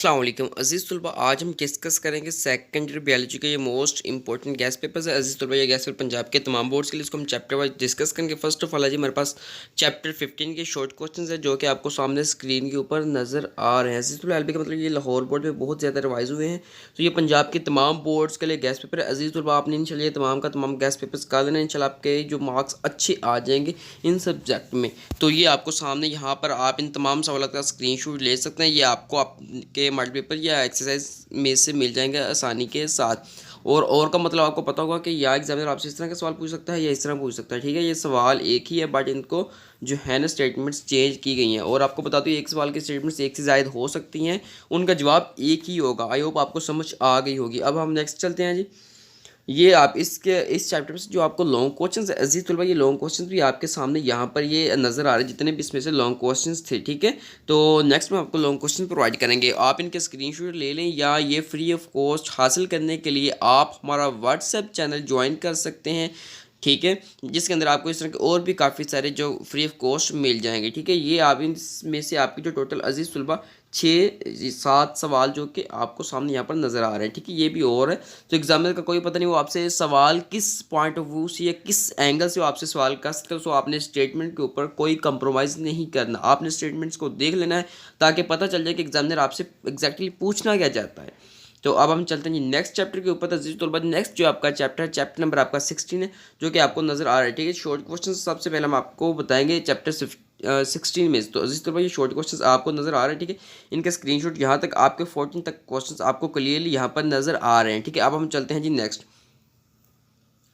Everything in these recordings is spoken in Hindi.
अस्सलाम वालेकुम अजीज़ तलबा। आज हम डिस्कस करेंगे सेकेंडरी बायोलॉजी के ये मोस्ट इंपॉर्टेंट गैस पेपर्स है। अजीज़ तलबा ये गैस पेपर पंजाब के तमाम बोर्ड्स के लिए इसको हम चैप्टर वाइज डिस्कस करेंगे। फर्स्ट ऑफ ऑल है जी हमारे पास चैप्टर 15 के शॉर्ट क्वेश्चंस है जो कि आपको सामने स्क्रीन के ऊपर नज़र आ रहे हैं। अजीज़ तलबा एलबी का मतलब ये लाहौर बोर्ड में बहुत ज़्यादा रिवाइज हुए हैं, तो ये पंजाब के तमाम बोर्ड्स के लिए गैस पेपर है। अजीज़ तलबा आपने इंशाल्लाह ये तमाम का तमाम गैस पेपर्स कर लेना, इंशाल्लाह आपके जो मार्क्स अच्छे आ जाएंगे इन सब्जेक्ट में। तो ये आपको सामने यहाँ पर आप इन तमाम सवाल का स्क्रीनशॉट ले सकते हैं। ये आपको आपके मॉडल पेपर या एक्सरसाइज में से मिल जाएंगे आसानी के साथ। और का मतलब आपको पता होगा कि या एग्जामिनर आपसे इस तरह का सवाल पूछ सकता है या इस तरह पूछ सकता है। ठीक है, ये सवाल एक ही है बट इनको जो है ना स्टेटमेंट्स चेंज की गई हैं। और आपको बता दूँ एक सवाल की स्टेटमेंट्स एक से ज़ायद हो सकती हैं, उनका जवाब एक ही होगा। आई होप आपको समझ आ गई होगी। अब हम नेक्स्ट चलते हैं जी। ये आप इस चैप्टर से जो आपको लॉन्ग क्वेश्चंस है अजीज तलबा, ये लॉन्ग क्वेश्चंस भी आपके सामने यहाँ पर ये नज़र आ रहे हैं जितने भी इसमें से लॉन्ग क्वेश्चंस थे। ठीक है, तो नेक्स्ट में आपको लॉन्ग क्वेश्चन प्रोवाइड करेंगे, आप इनके स्क्रीनशॉट ले लें या ये फ्री ऑफ कॉस्ट हासिल करने के लिए आप हमारा व्हाट्सएप चैनल ज्वाइन कर सकते हैं। ठीक है, जिसके अंदर आपको इस तरह के और भी काफ़ी सारे जो फ्री ऑफ कॉस्ट मिल जाएंगे। ठीक है, ये आप इनमें से आपकी जो टोटल अजीज़ तलबा 6-7 सवाल जो कि आपको सामने यहाँ पर नज़र आ रहे हैं। ठीक है, ये भी और है, तो एग्जामिनर का कोई पता नहीं वो आपसे सवाल किस पॉइंट ऑफ व्यू से या किस एंगल से वो आपसे सवाल कर सकते हो। सो आपने स्टेटमेंट के ऊपर कोई कंप्रोमाइज़ नहीं करना, आपने स्टेटमेंट्स को देख लेना है ताकि पता चल जाए कि एग्जामिनर आपसे एग्जैक्टली पूछना क्या चाहता है। तो अब हम चलते हैं जी नेक्स्ट चैप्टर के ऊपर। तजीज़ तलबा नेक्स्ट जो आपका चैप्टर है, चैप्टर नंबर आपका 16 है जो कि आपको नज़र आ रहा है। ठीक है, शॉर्ट क्वेश्चन सबसे पहले हम आपको बताएंगे चैप्टर 16 में। तो अजीज़ तलबा ये शॉर्ट क्वेश्चन आपको नज़र आ रहे हैं। ठीक है, इनका स्क्रीनशॉट यहाँ तक आपके 14 तक क्वेश्चन आपको क्लियरली यहाँ पर नज़र आ रहे हैं। ठीक है, अब हम चलते हैं जी नेक्स्ट।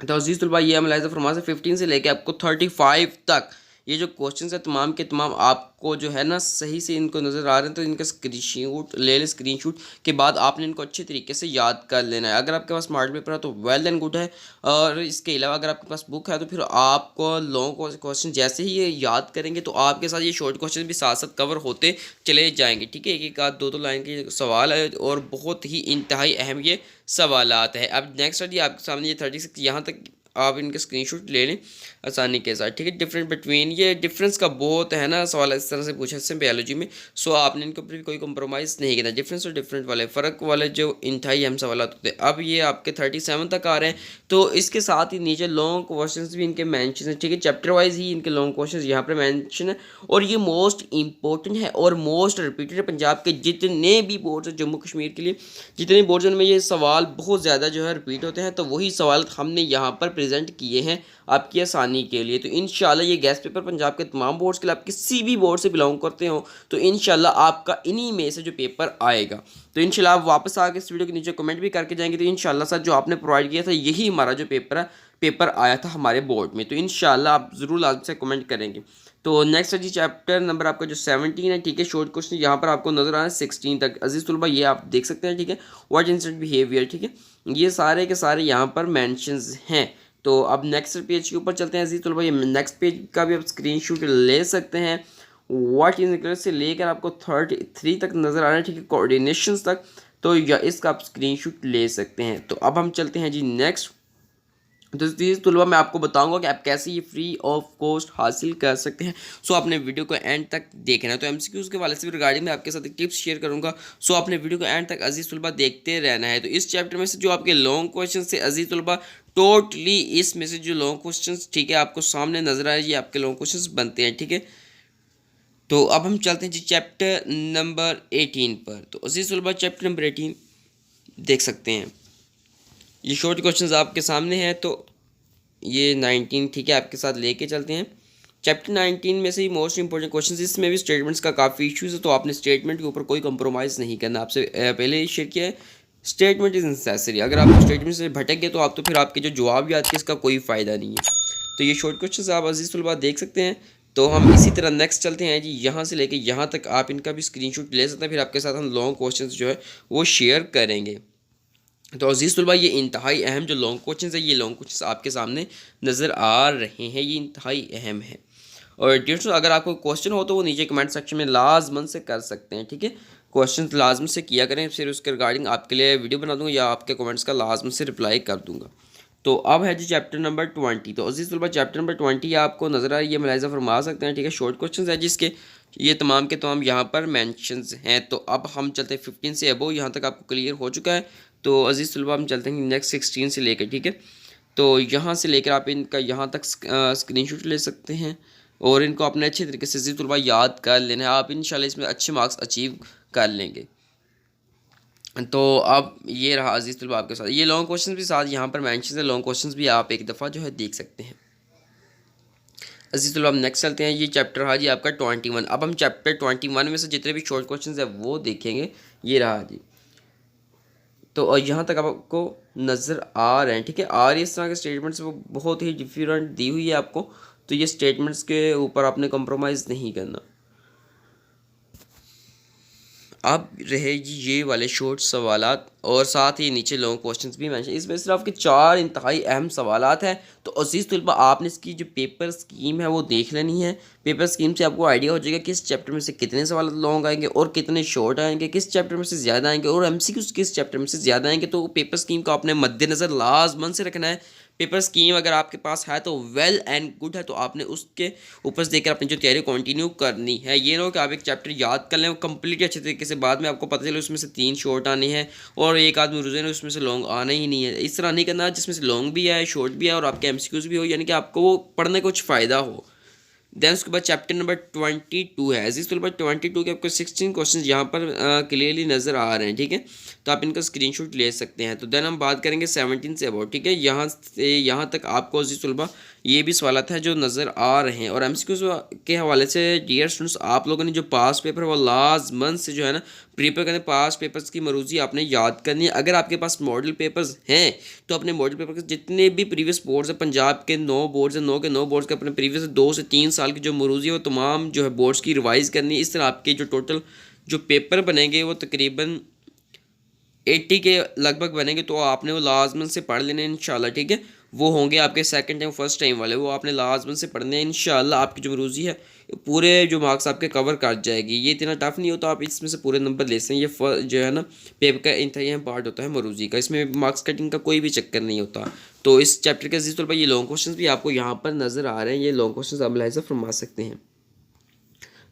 तो अजीज़ तलबा ये हम लाइजा फरमा से 15 से लेके आपको 35 तक ये जो क्वेश्चंस है तमाम के तमाम आपको जो है ना सही से इनको नज़र आ रहे हैं, तो इनका स्क्रीनशॉट ले लें। स्क्रीनशॉट के बाद आपने इनको अच्छे तरीके से याद कर लेना है। अगर आपके पास स्मार्ट पेपर है तो वेल एंड गुड है, और इसके अलावा अगर आपके पास बुक है तो फिर आपको लॉन्ग क्वेश्चन जैसे ही ये याद करेंगे तो आपके साथ ये शॉर्ट क्वेश्चन भी साथ साथ कवर होते चले जाएंगे। ठीक है, एक एक आध दो दो लाइन के सवाल है और बहुत ही इंतहाई अहम ये सवालात है। अब नेक्स्ट है जी आपके सामने ये 36 यहाँ तक आप इनके स्क्रीनशॉट ले लें आसानी के साथ। ठीक है, डिफरेंट बिटवीन ये डिफरेंस का बहुत है ना सवाल इस तरह से पूछा इससे बायोलॉजी में। सो आपने इनके ऊपर भी कोई कंप्रोमाइज़ नहीं किया, डिफरेंस और डिफरेंट वाले फ़र्क वाले जो इंतहाई अहम सवाल होते हैं। अब ये आपके 37 तक आ रहे हैं, तो इसके साथ ही नीचे लॉन्ग क्वेश्चंस भी इनके मैंशन है। ठीक है, चैप्टर वाइज ही इनके लॉन्ग क्वेश्चंस यहाँ पर मैंशन है, और ये मोस्ट इंपॉर्टेंट है और मोस्ट रिपीटेड है पंजाब के जितने भी बोर्ड्स हैं जम्मू कश्मीर के लिए जितने बोर्ड्स में ये सवाल बहुत ज़्यादा जो है रिपीट होते हैं, तो वही सवाल हमने यहाँ पर प्रेजेंट किए हैं आपकी आसानी के लिए। तो इंशाल्लाह ये गैस पेपर पंजाब के तमाम बोर्ड्स के लिए आप किसी भी बोर्ड से बिलोंग करते हो तो इंशाल्लाह आपका इन्हीं में से जो पेपर आएगा। तो इंशाल्लाह आप वापस आके इस वीडियो के नीचे कमेंट भी करके जाएंगे, तो इंशाल्लाह सर जो आपने प्रोवाइड किया था यही हमारा जो पेपर आया था हमारे बोर्ड में। तो इंशाल्लाह आप ज़रूर लाजम से कमेंट करेंगे। तो नेक्स्ट है जी चैप्टर नंबर आपका जो 17 है। ठीक है, शॉर्ट क्वेश्चन यहाँ पर आपको नजर आ रहा है 16 तक अजीज़ तलबा, ये आप देख सकते हैं। ठीक है, व्हाट इंस्टेंट बिहेवियर। ठीक है, ये सारे के सारे यहाँ पर मैंशंस हैं। तो अब नेक्स्ट पेज के ऊपर चलते हैं अजीज़ तलबा, ये नेक्स्ट पेज का भी आप स्क्रीनशॉट ले सकते हैं। व्हाट इन से लेकर आपको 33 तक नज़र आ रहा है। ठीक है, कोऑर्डिनेशंस तक, तो या इसका आप स्क्रीनशॉट ले सकते हैं। तो अब हम चलते हैं जी नेक्स्ट। तो इस तुलबा मैं आपको बताऊंगा कि आप कैसे ये फ्री ऑफ कॉस्ट हासिल कर सकते हैं। सो आपने वीडियो को एंड तक देखना है। तो एमसीक्यूज़ के वाले से भी रिगार्डिंग मैं आपके साथ एक टिप्स शेयर करूंगा। सो आपने वीडियो को एंड तक अजीज़ तुलबा देखते रहना है। तो इस चैप्टर में से जो आपके लॉन्ग क्वेश्चन से अजीज़ तुलबा टोटली इसमें से जो लॉन्ग क्वेश्चन ठीक है आपको सामने नजर आ रहा है, ये आपके लॉन्ग क्वेश्चन बनते हैं। ठीक है, तो अब हम चलते हैं जी चैप्टर नंबर 18 पर। तो अजीज़ तुलबा चैप्टर नंबर 18 देख सकते हैं, ये शॉर्ट क्वेश्चंस आपके सामने हैं। तो ये 19 ठीक है आपके साथ लेके चलते हैं। चैप्टर 19 में से ही मोस्ट इंपॉर्टेंट क्वेश्चन, इसमें भी स्टेटमेंट्स का काफ़ी इश्यूज है, तो आपने स्टेटमेंट के ऊपर कोई कंप्रोमाइज़ नहीं करना। आपसे पहले ही शेयर किया है, स्टेटमेंट इज़ नेसेसरी। अगर आप स्टेटमेंट से भटक गए तो आप तो फिर आपके जो जवाब याद किए इसका कोई फ़ायदा नहीं है। तो ये शॉर्ट क्वेश्चन आप अजीज़ तलबा देख सकते हैं। तो हम इसी तरह नेक्स्ट चलते हैं जी, यहाँ से लेके यहाँ तक आप इनका भी स्क्रीनशॉट ले सकते हैं, फिर आपके साथ हम लॉन्ग क्वेश्चन जो है वो शेयर करेंगे। तो अजीज़ तलबा ये इंतहाई अहम जो लॉन्ग क्वेश्चन है, ये लॉन्ग क्वेश्चन आपके सामने नज़र आ रहे हैं, ये इंतहाई अहम है। और डियर्स अगर आपको क्वेश्चन हो तो वो नीचे कमेंट सेक्शन में लाजमन से कर सकते हैं। ठीक है, क्वेश्चन लाजम से किया करें, फिर उसके रिगार्डिंग आपके लिए वीडियो बना दूँगा या आपके कमेंट्स का लाजमन से रिप्लाई कर दूँगा। तो अब है जी चैप्टर नंबर 20। तो अजीज़ तलबा चैप्टर नंबर 20 आपको नज़र आ रही है, मुलाहिज़ा फरमा सकते हैं, ठीक है। शॉर्ट क्वेश्चन है जिसके ये तमाम के तमाम यहाँ पर मैंशंस हैं। तो अब हम चलते हैं 15 से अबो, यहाँ तक आपको क्लियर हो चुका है। तो अजीज़ तलबा हम चलते हैं नेक्स्ट 16 से लेकर, ठीक है। तो यहाँ से लेकर आप इनका यहाँ तक स्क्रीनशॉट ले सकते हैं और इनको अपने अच्छे तरीके से अजीज़ तलबा याद कर लेना है। आप इंशाल्लाह इसमें अच्छे मार्क्स अचीव कर लेंगे। तो अब ये रहा अजीज़ तलबा आपके साथ, ये लॉन्ग क्वेश्चन भी साथ यहाँ पर मैंशन है। लॉन्ग क्वेश्चन भी आप एक दफ़ा जो है देख सकते हैं। अजीज़ तलबा हम नेक्स्ट चलते हैं। ये चैप्टर रहा जी आपका 21। अब हम चैप्टर 21 में से जितने भी शॉर्ट क्वेश्चन है वो देखेंगे। ये रहा जी। तो और यहाँ तक आपको नज़र आ रहे हैं, ठीक है। और इस तरह के स्टेटमेंट्स वो बहुत ही डिफरेंट दी हुई है आपको। तो ये स्टेटमेंट्स के ऊपर आपने कम्प्रोमाइज़ नहीं करना। अब रहे जी ये वाले शॉर्ट सवालात और साथ ही नीचे लॉन्ग क्वेश्चंस भी मैंशन। इसमें सिर्फ आपके 4 इंतहाई अहम सवालात हैं। तो अजीज़ तलबा आपने इसकी जो पेपर स्कीम है वो देख लेनी है। पेपर स्कीम से आपको आइडिया हो जाएगा किस चैप्टर में से कितने सवाल लॉन्ग आएंगे और कितने शॉर्ट आएंगे, किस चैप्टर में से ज़्यादा आएंगे और एमसीक्यूज किस चैप्टर में से ज़्यादा आएंगे। तो पेपर स्कीम को आपने मद्देनज़र लाजमन से रखना है। पेपर स्कीम अगर आपके पास है तो वेल एंड गुड है, तो आपने उसके ऊपर से देकर अपनी जो तैयारी कंटिन्यू करनी है। ये ना हो कि आप एक चैप्टर याद कर लें कंप्लीट अच्छे तरीके से, बाद में आपको पता चले उसमें से 3 शॉर्ट आने हैं और एक आदमी रुझे ने उसमें से लॉन्ग आना ही नहीं है। इस तरह नहीं करना जिसमें से लॉन्ग भी है, शॉर्ट भी है और आपके एमसीक्यूज भी हो, यानी कि आपको वो पढ़ने का कुछ फ़ायदा हो। देन उसके बाद चैप्टर नंबर 22 है। अजीज़ तलबा 22 के आपको 16 क्वेश्चन यहाँ पर क्लियरली नज़र आ रहे हैं, ठीक है। तो आप इनका स्क्रीनशॉट ले सकते हैं। तो देन हम बात करेंगे 17 से अबाउट, ठीक है। यहाँ से यहाँ तक आपको अजीज़ तलबा ये भी सवालात हैं जो नज़र आ रहे हैं। और एमसीक्यूज के हवाले से डियर स्टूडेंट्स, आप लोगों ने जो पास पेपर वो लाजमन से जो है ना प्रिपेयर करने, पास पेपर्स की मरूजी आपने याद करनी है। अगर आपके पास मॉडल पेपर्स हैं तो अपने मॉडल पेपर के जितने भी प्रीवियस बोर्ड्स हैं, पंजाब के 9 बोर्ड्स हैं, 9 के 9 बोर्ड्स के अपने प्रीवियस 2 से 3 साल की जो मरूजी है वो तमाम जो है बोर्ड्स की रिवाइज़ करनी है। इस तरह आपके जो टोटल जो पेपर बनेंगे वो तकरीबन 80 के लगभग बनेंगे। तो आपने वो लाजमन से पढ़ लेने इंशाल्लाह, ठीक है। वो होंगे आपके सेकंड टाइम फर्स्ट टाइम वाले, वो आपने लाजमन से पढ़ने हैं इंशाल्लाह। आपकी जो मरूजी है पूरे जो मार्क्स आपके कवर कर जाएगी। ये इतना टफ नहीं होता, आप इसमें से पूरे नंबर ले सकते हैं। ये जो है ना पेपर का इंतहाई अहम पार्ट होता है मरूजी का, इसमें मार्क्स कटिंग का कोई भी चक्कर नहीं होता। तो इस चैप्टर के अजीज़ तौर पर ये लॉन्ग क्वेश्चन भी आपको यहाँ पर नज़र आ रहे हैं। ये लॉन्ग क्वेश्चन आप मुलाहिज़ा फरमा सकते हैं।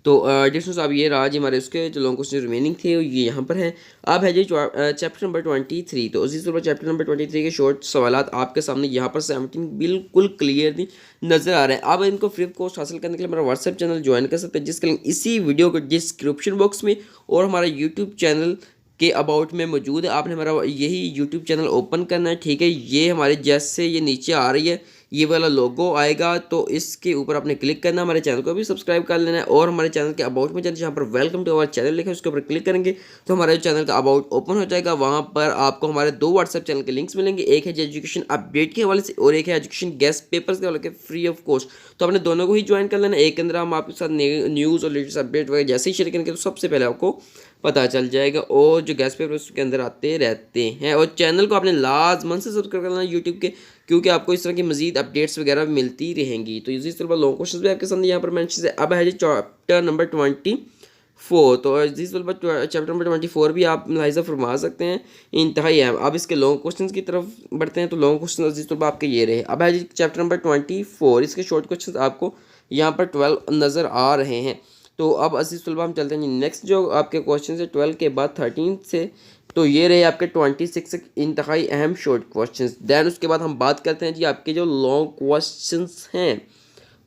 तो डिस्टेंस अब ये रहा जी हमारे उसके जो लॉन्ग क्वेश्चन रिमेनिंग थे ये यहाँ पर हैं। अब है जी चैप्टर नंबर 23। तो उसी तरह चैप्टर नंबर 23 के शॉर्ट सवालात आपके सामने यहाँ पर 17 बिल्कुल क्लियरली नज़र आ रहे हैं। अब इनको फ्री कोर्स हासिल करने के लिए हमारा व्हाट्सएप चैनल ज्वाइन कर सकते हैं, जिसके लिंक इसी वीडियो के डिस्क्रिप्शन बॉक्स में और हमारा यूट्यूब चैनल के अबाउट में मौजूद है। आपने हमारा यही यूट्यूब चैनल ओपन करना है, ठीक है। ये हमारे जैसे ये नीचे आ रही है ये वाला लोगो आएगा, तो इसके ऊपर आपने क्लिक करना, हमारे चैनल को भी सब्सक्राइब कर लेना है और हमारे चैनल के अबाउट में जहाँ पर वेलकम टू अवर चैनल लिखा है उसके ऊपर क्लिक करेंगे तो हमारे चैनल का अबाउट ओपन हो जाएगा। वहाँ पर आपको हमारे 2 व्हाट्सएप चैनल के लिंक्स मिलेंगे, एक है जो एजुकेशन अपडेट के हवाले से और एक है एजुकेशन गेस्ट पेपर्स के हवाले के फ्री ऑफ कॉस्ट। तो आपने दोनों को ही ज्वाइन कर लेना। एक के अंदर हम आपके साथ न्यूज़ और लेटेस्ट अपडेट वगैरह जैसे ही शेयर करेंगे तो सबसे पहले आपको पता चल जाएगा, और जो गेस्ट पेपर उसके अंदर आते रहते हैं। और चैनल को आपने लाजमन से सब्सक्राइब करना यूट्यूब के, क्योंकि आपको इस तरह की मजीद अपडेट्स वगैरह मिलती रहेंगी। तो इसी तरह लॉन्ग क्वेश्चन भी आपके सामने यहाँ पर मेंशन है। अब है जी चैप्टर नंबर 24। तो इस चैप्टर नंबर 24 भी आप मुलाहिज़ा फरमा सकते हैं इंतहाई अहम। अब इसके लॉन्ग क्वेश्चन की तरफ बढ़ते हैं। तो लॉन्ग क्वेश्चन अजीज़ तलबा आपके ये रहे। अब है जी चैप्टर नंबर 24, इसके शॉर्ट क्वेश्चन आपको यहाँ पर 12 नज़र आ रहे हैं। तो अब अजीज़ तलबा हम चलते हैं जी नेक्स्ट जो आपके क्वेश्चन है 12 के बाद 13 से। तो ये रहे आपके 26 इंतहाई अहम शॉर्ट क्वेश्चंस। दैन उसके बाद हम बात करते हैं जी आपके जो लॉन्ग क्वेश्चंस हैं।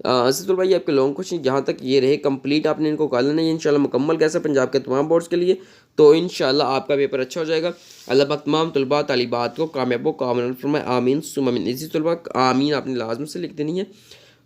अजीज़ तलबा ये आपके लॉन्ग क्वेश्चन जहाँ तक ये रहे कंप्लीट आपने इनको कर लेना है इंशाल्लाह मुकम्मल कैसे पंजाब के तमाम बोर्ड्स के लिए। तो इंशाल्लाह आपका पेपर अच्छा हो जाएगा। अल्लाह पाक तमाम तलबा तालिबात को कामयाब कामयाब फरमाए, आमीन सुम आमीन। इसी तलबा आमीन आपने लाजम से लिख देनी है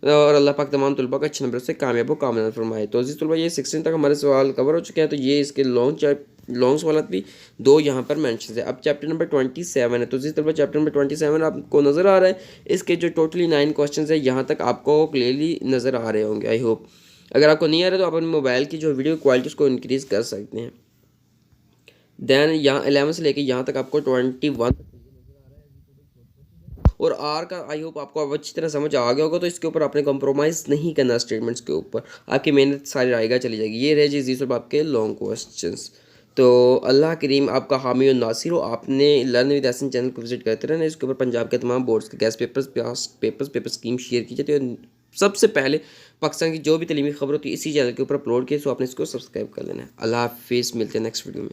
और अल्लाह पाक तमाम तलबा का अच्छे नंबर से कामयाब हो कामयाब फरमाए। तो अजीज़ तलबा ये 16 तक हमारे सवाल कवर हो चुके हैं। तो ये इसके लॉन्ग सवालत भी 2 यहाँ पर मेंशन है। अब चैप्टर नंबर 27 है। तो अजीज़ तलबा चैप्टर नंबर 27 आपको नज़र आ रहा है। इसके जो टोटली 9 क्वेश्चन है यहाँ तक आपको क्लियरली नज़र आ रहे होंगे आई होप। अगर आपको नहीं आ रहा तो आप अपने मोबाइल की जो वीडियो क्वालिटी उसको इंक्रीज़ कर सकते हैं। दैन यहाँ 11 से लेकर यहाँ तक आपको 21 और आर का आई होप आपको अब अच्छी तरह समझ आ गया होगा। तो इसके ऊपर आपने कॉम्प्रोमाइज़ नहीं करना, स्टेटमेंट्स के ऊपर आपकी मेहनत सारी आएगा चली जाएगी। ये रहे जी सब आपके लॉन्ग क्वेश्चंस। तो अल्लाह करीम आपका हामी और नासिर हो। आपने लर्न विद एहसन चैनल को विजिट करते रहना। इसके ऊपर पंजाब के तमाम बोर्ड्स के गैस पेपर स्कीम शेयर की जाती है और सबसे पहले पाकिस्तान की जो भी तलीमी खबर होती है इसी चैनल के ऊपर अपलोड किए, तो आपने इसको सब्सक्राइब कर लेना है। अल्लाह हाफिज़, मिलते हैं नेक्स्ट वीडियो में।